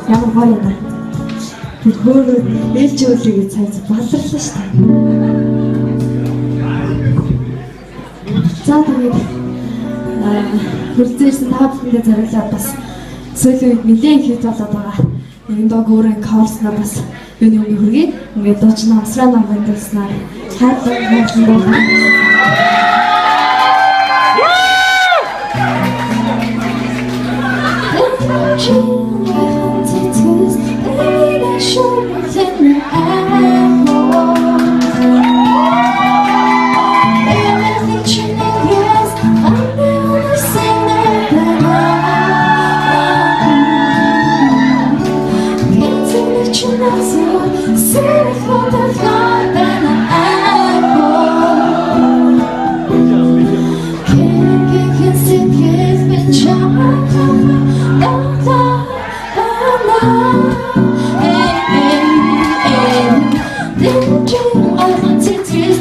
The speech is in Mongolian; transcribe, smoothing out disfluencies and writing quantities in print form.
Ямар гоё юм. Тэр хөөрөө ээлж өөлөө гэж цааз баларлаа шүү дээ. За тэгээд хурцээрсэн та бүхэндээ зориулаад бас сүүлийн үед нэлээд хит болоод байгаа. Нэгэн дог өөрийн коорсноо бас юуны өмнө хүргэе. Ингээд дооч намсраа намын дэснаар хайрлан хайрлан дуу. Dream of entities,